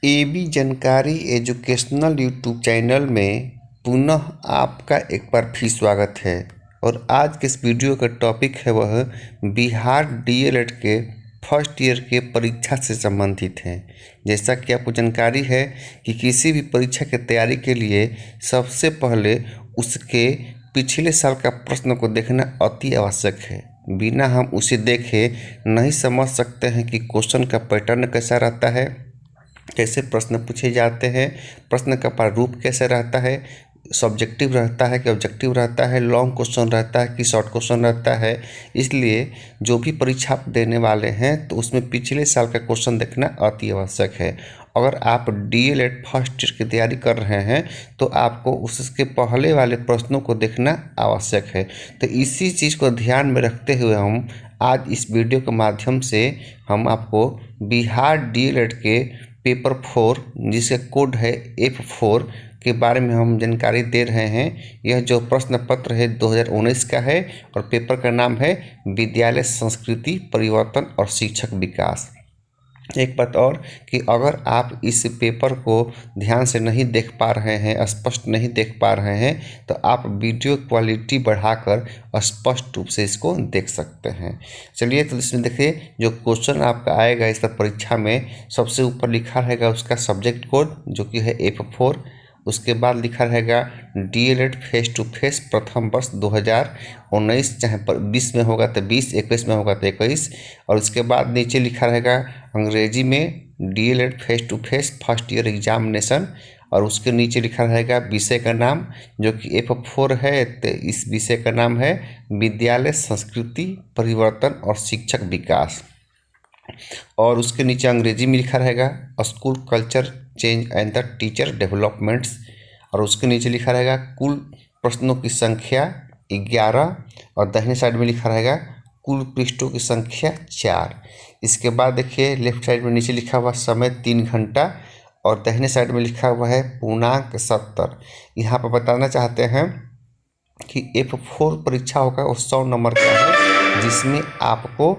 AB जानकारी educational YouTube channel में पुनः आपका एक बार फिर स्वागत है। और आज के इस वीडियो का टॉपिक है वह बिहार डीएलएड के फर्स्ट ईयर के परीक्षा से संबंधित है। जैसा कि आपको जानकारी है कि किसी भी परीक्षा की तैयारी के लिए सबसे पहले उसके पिछले साल का प्रश्न को देखना अति आवश्यक है। बिना हम उसे देखे नहीं समझ सकते हैं कि क्वेश्चन का पैटर्न कैसा रहता है, कैसे प्रश्न पूछे जाते हैं, प्रश्न का प्रारूप कैसे रहता है, सब्जेक्टिव रहता है कि ऑब्जेक्टिव रहता है, लॉन्ग क्वेश्चन रहता है कि शॉर्ट क्वेश्चन रहता है। इसलिए जो भी परीक्षा आप देने वाले हैं तो उसमें पिछले साल का क्वेश्चन देखना अति आवश्यक है। अगर आप डीएलएड फर्स्ट ईयर की तैयारी कर रहे हैं तो आपको उसके पहले वाले प्रश्नों को देखना आवश्यक है। तो इसी चीज़ को ध्यान में रखते हुए हम आज इस वीडियो के माध्यम से हम आपको बिहार डीएलएड के पेपर 4 जिसका कोड है F4 के बारे में हम जानकारी दे रहे हैं। यह जो प्रश्न पत्र है 2019 का है और पेपर का नाम है विद्यालय संस्कृति परिवर्तन और शिक्षक विकास। एक बात और कि अगर आप इस पेपर को ध्यान से नहीं देख पा रहे हैं, स्पष्ट नहीं देख पा रहे हैं, तो आप वीडियो क्वालिटी बढ़ाकर स्पष्ट रूप से इसको देख सकते हैं। चलिए तो इसमें देखिए जो क्वेश्चन आपका आएगा इस पर परीक्षा में सबसे ऊपर लिखा रहेगा उसका सब्जेक्ट कोड जो कि है F4। उसके बाद लिखा रहेगा डीएलएड फेस टू फेस प्रथम वर्ष 2019, चाहे 20 में होगा तो 20, 21 में होगा तो 21। और उसके बाद नीचे लिखा रहेगा अंग्रेजी में DElEd face to face first year examination. और उसके नीचे लिखा रहेगा विषय का नाम जो कि F4 है, तो इस विषय का नाम है विद्यालय संस्कृति परिवर्तन और शिक्षक विकास। और उसके नीचे अंग्रेजी में लिखा रहेगा school culture change and the teacher developments. और उसके नीचे लिखा रहेगा कुल प्रश्नों की संख्या 11 और दाहिने साइड में लिखा रहेगा कुल पृष्ठों की संख्या 4। इसके बाद देखिए लेफ्ट साइड में नीचे लिखा हुआ समय 3 घंटा और दाहिने साइड में लिखा हुआ है पूर्णांक 70। यहाँ पर बताना चाहते हैं कि F4 परीक्षा होगा वो 100 नंबर का है, जिसमें आपको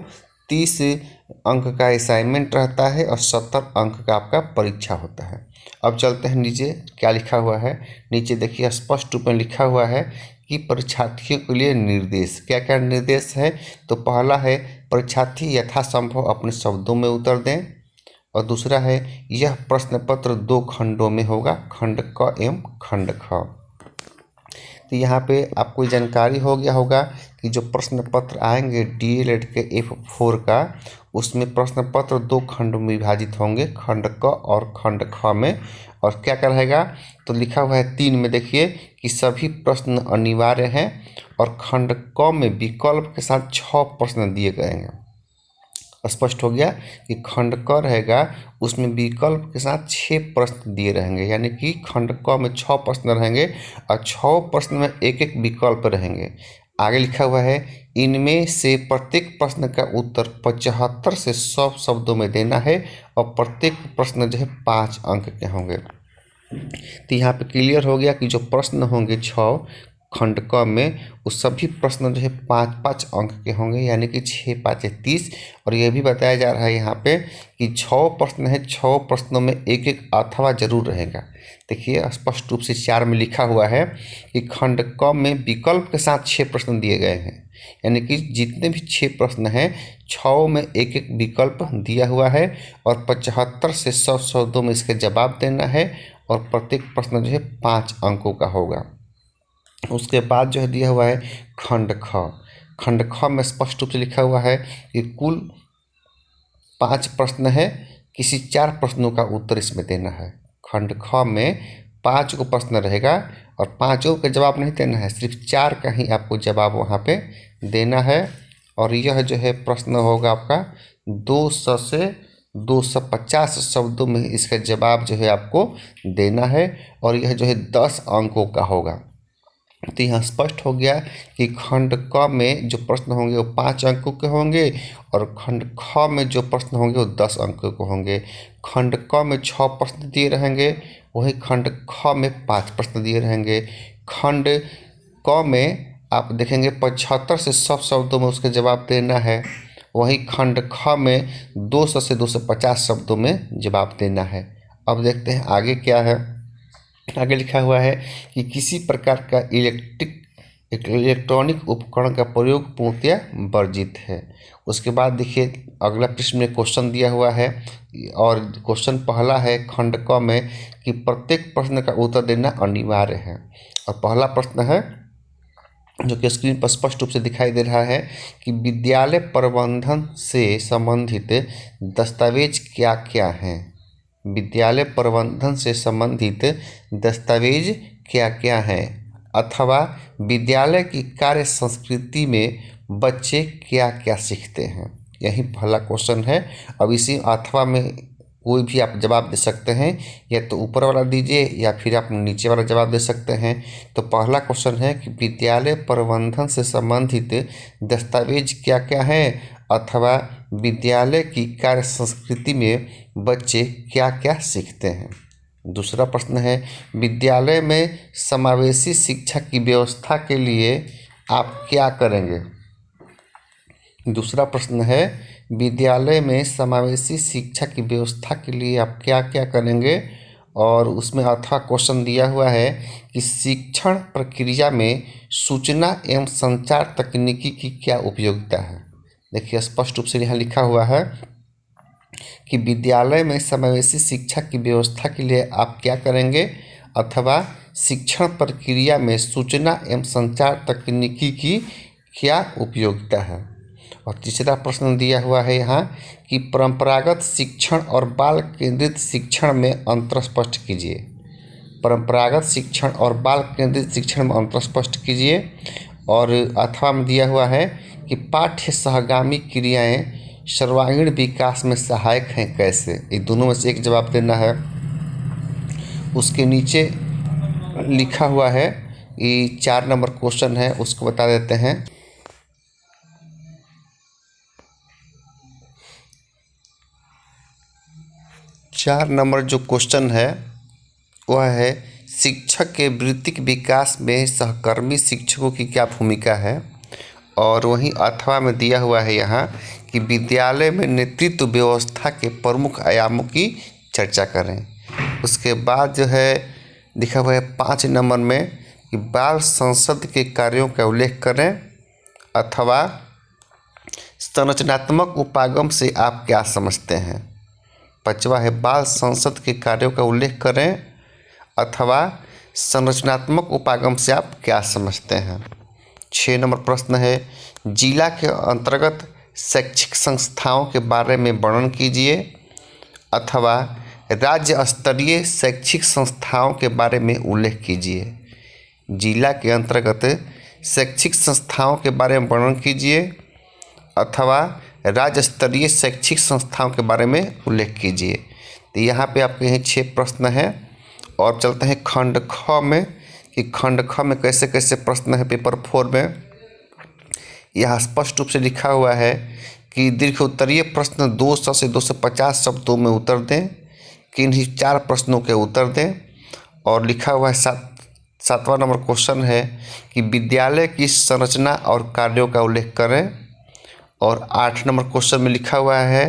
30 अंक का असाइनमेंट रहता है और 70 अंक का आपका परीक्षा होता है। अब चलते हैं नीचे क्या लिखा हुआ है। नीचे देखिए स्पष्ट रूप में लिखा हुआ है कि परीक्षार्थियों के लिए निर्देश, क्या क्या निर्देश है। तो पहला है परीक्षार्थी यथासंभव अपने शब्दों में उत्तर दें। और दूसरा है यह प्रश्न पत्र 2 खंडों में होगा, खंड क एवं खंड ख। तो यहाँ पे आपको जानकारी हो गया होगा कि जो प्रश्न पत्र आएंगे डीएलएड के F4 का, उसमें प्रश्न पत्र 2 खंड में विभाजित होंगे, खंड क और खंड ख में। और क्या क्या रहेगा तो लिखा हुआ है 3 में देखिए कि सभी प्रश्न अनिवार्य हैं और खंड क में विकल्प के साथ 6 प्रश्न दिए गए हैं। स्पष्ट हो गया कि खंड क रहेगा उसमें विकल्प के साथ 6 प्रश्न दिए रहेंगे, यानी कि खंड क में 6 प्रश्न रहेंगे और 6 प्रश्न में एक एक विकल्प रहेंगे। आगे लिखा हुआ है इनमें से प्रत्येक प्रश्न का उत्तर 75 से 100 शब्दों में देना है और प्रत्येक प्रश्न जो है 5 अंक के होंगे। तो यहाँ पे क्लियर हो गया कि जो प्रश्न होंगे 6 खंड क में वो सभी प्रश्न जो है 5-5 अंक के होंगे, यानी कि 6 5 30। और यह भी बताया जा रहा है यहाँ पे कि 6 प्रश्न है, 6 प्रश्नों में एक एक अथवा जरूर रहेगा। देखिए स्पष्ट रूप से 4 में लिखा हुआ है कि खंड क में विकल्प के साथ 6 प्रश्न दिए गए हैं, यानी कि जितने भी 6 प्रश्न हैं 6 में एक एक विकल्प दिया हुआ है और 75 से 100 शब्दों में इसके जवाब देना है और प्रत्येक प्रश्न जो है 5 अंकों का होगा। उसके बाद जो है दिया हुआ है खंड ख। खंड ख में स्पष्ट रूप से लिखा हुआ है कि कुल 5 प्रश्न है, किसी 4 प्रश्नों का उत्तर इसमें देना है। खंड ख में 5 को प्रश्न रहेगा और 5 का जवाब नहीं देना है, सिर्फ 4 का ही आपको जवाब वहाँ पे देना है। और यह जो है प्रश्न होगा आपका 200 से 250 शब्दों में इसका जवाब जो है आपको देना है और यह जो है 10 अंकों का होगा। तो यहाँ स्पष्ट हो गया कि खंड क में जो प्रश्न होंगे वो 5 अंकों के होंगे और खंड ख में जो प्रश्न होंगे वो 10 अंकों के होंगे। खंड क में 6 प्रश्न दिए रहेंगे, वही खंड ख में 5 प्रश्न दिए रहेंगे। खंड क में आप देखेंगे 75 से 100 शब्दों में उसके जवाब देना है, वही खंड ख में 200 से 250 शब्दों में जवाब देना है। अब देखते हैं आगे क्या है। आगे लिखा हुआ है कि किसी प्रकार का इलेक्ट्रॉनिक उपकरण का प्रयोग पूर्णतः वर्जित है। उसके बाद देखिए अगला प्रश्न में क्वेश्चन दिया हुआ है और क्वेश्चन पहला है खंड क में कि प्रत्येक प्रश्न का उत्तर देना अनिवार्य है। और पहला प्रश्न है जो कि स्क्रीन पर स्पष्ट रूप से दिखाई दे रहा है कि विद्यालय प्रबंधन से संबंधित दस्तावेज क्या क्या हैं। विद्यालय प्रबंधन से संबंधित दस्तावेज क्या क्या हैं अथवा विद्यालय की कार्य संस्कृति में बच्चे क्या क्या सीखते हैं। यही पहला क्वेश्चन है। अब इसी अथवा में कोई भी आप जवाब दे सकते हैं, या तो ऊपर वाला दीजिए या फिर आप नीचे वाला जवाब दे सकते हैं। तो पहला क्वेश्चन है कि विद्यालय प्रबंधन से संबंधित दस्तावेज क्या क्या हैं अथवा विद्यालय की कार्य संस्कृति में बच्चे क्या क्या सीखते हैं। दूसरा प्रश्न है विद्यालय में समावेशी शिक्षा की व्यवस्था के लिए आप क्या करेंगे। दूसरा प्रश्न है विद्यालय में समावेशी शिक्षा की व्यवस्था के लिए आप क्या क्या करेंगे, और उसमें अथवा क्वेश्चन दिया हुआ है कि शिक्षण प्रक्रिया में सूचना एवं संचार तकनीकी की क्या उपयोगिता है। देखिए स्पष्ट रूप से यहाँ लिखा हुआ है कि विद्यालय में समावेशी शिक्षा की व्यवस्था के लिए आप क्या करेंगे अथवा शिक्षण प्रक्रिया में सूचना एवं संचार तकनीकी की क्या उपयोगिता है। और तीसरा प्रश्न दिया हुआ है यहाँ कि परंपरागत शिक्षण और बाल केंद्रित शिक्षण में अंतर स्पष्ट कीजिए। परंपरागत शिक्षण और बाल केंद्रित शिक्षण में अंतर स्पष्ट कीजिए। और अथवा में दिया हुआ है कि पाठ्य सहगामी क्रियाएं सर्वांगीण विकास में सहायक हैं कैसे। ये दोनों में से एक जवाब देना है। उसके नीचे लिखा हुआ है ये 4 नंबर क्वेश्चन है, उसको बता देते हैं। 4 नंबर जो क्वेश्चन है वह है शिक्षक के वृत्तिक विकास में सहकर्मी शिक्षकों की क्या भूमिका है। और वहीं अथवा में दिया हुआ है यहाँ कि विद्यालय में नेतृत्व व्यवस्था के प्रमुख आयामों की चर्चा करें। उसके बाद जो है लिखा हुआ है 5 नंबर में कि बाल संसद के कार्यों का उल्लेख करें अथवा संरचनात्मक उपागम से आप क्या समझते हैं। 5वां है बाल संसद के कार्यों का उल्लेख करें अथवा संरचनात्मक उपागम से आप क्या समझते हैं। 6 नंबर प्रश्न है जिला के अंतर्गत शैक्षिक संस्थाओं के बारे में वर्णन कीजिए अथवा राज्य स्तरीय शैक्षिक संस्थाओं के बारे में उल्लेख कीजिए। जिला के अंतर्गत शैक्षिक संस्थाओं के बारे में वर्णन कीजिए अथवा राज्य स्तरीय शैक्षिक संस्थाओं के बारे में उल्लेख कीजिए। तो यहाँ पे आपके यहाँ 6 प्रश्न हैं। और चलते हैं खंड ख में कि खंड ख में कैसे कैसे प्रश्न है पेपर 4 में। यहाँ स्पष्ट रूप से लिखा हुआ है कि दीर्घ उत्तरीय प्रश्न 200 से 250 शब्दों में उत्तर दें, किन्हीं 4 प्रश्नों के उत्तर दें। और लिखा हुआ है 7वां नंबर क्वेश्चन है कि विद्यालय की संरचना और कार्यों का उल्लेख करें। और 8 नंबर क्वेश्चन में लिखा हुआ है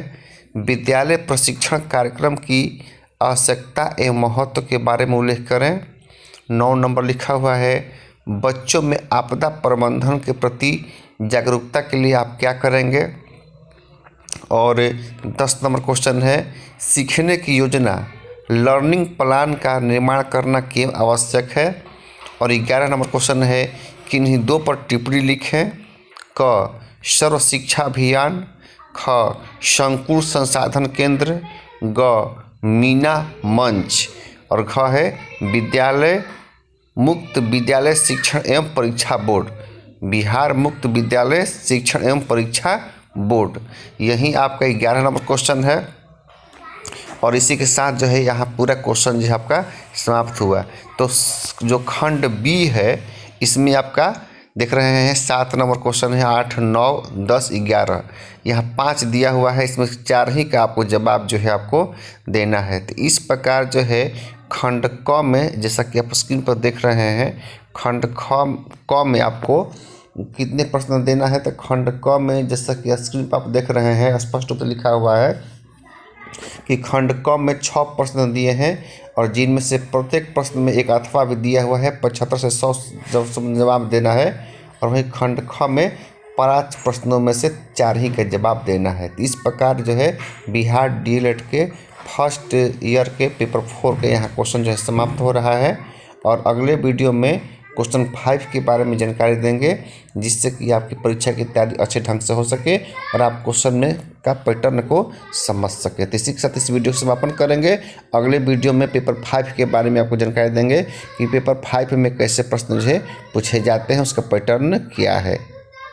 विद्यालय प्रशिक्षण कार्यक्रम की आवश्यकता एवं महत्व के बारे में उल्लेख करें। 9 नंबर लिखा हुआ है बच्चों में आपदा प्रबंधन के प्रति जागरूकता के लिए आप क्या करेंगे। और 10 नंबर क्वेश्चन है सीखने की योजना लर्निंग प्लान का निर्माण करना क्यों आवश्यक है। और 11 नंबर क्वेश्चन है किन्हीं 2 पर टिप्पणी लिखें। क सर्व शिक्षा अभियान, ख संकुल संसाधन केंद्र, ग मीना मंच, और घ है विद्यालय मुक्त विद्यालय शिक्षण एवं परीक्षा बोर्ड, बिहार मुक्त विद्यालय शिक्षण एवं परीक्षा बोर्ड। यही आपका 11 नंबर क्वेश्चन है। और इसी के साथ जो है यहाँ पूरा क्वेश्चन जो है आपका समाप्त हुआ। तो जो खंड बी है इसमें आपका देख रहे हैं 7 नंबर क्वेश्चन है, 8, 9, 10, 11, यहाँ 5 दिया हुआ है, इसमें 4 ही का आपको जवाब जो है आपको देना है। तो इस प्रकार जो है खंड क में जैसा कि आप स्क्रीन पर देख रहे हैं खंड क में आपको कितने प्रश्न देना है। तो खंड क में जैसा कि स्क्रीन पर आप देख रहे हैं स्पष्ट रूप से लिखा हुआ है कि खंड क में 6 प्रश्न दिए हैं और जिनमें से प्रत्येक प्रश्न में एक अथवा भी दिया हुआ है। 75 से 100 जवाब देना है। और वहीं खंड ख में 5 प्रश्नों में से 4 ही का जवाब देना है। तो इस प्रकार जो है बिहार डीएलएड के फर्स्ट ईयर के पेपर 4 के यहाँ क्वेश्चन जो है समाप्त हो रहा है। और अगले वीडियो में क्वेश्चन 5 के बारे में जानकारी देंगे, जिससे कि आपकी परीक्षा की तैयारी अच्छे ढंग से हो सके और आप क्वेश्चन में का पैटर्न को समझ सके। तो इसी के साथ इस वीडियो को समापन करेंगे। अगले वीडियो में पेपर 5 के बारे में आपको जानकारी देंगे कि पेपर 5 में कैसे प्रश्न जो है पूछे जाते हैं, उसका पैटर्न क्या है।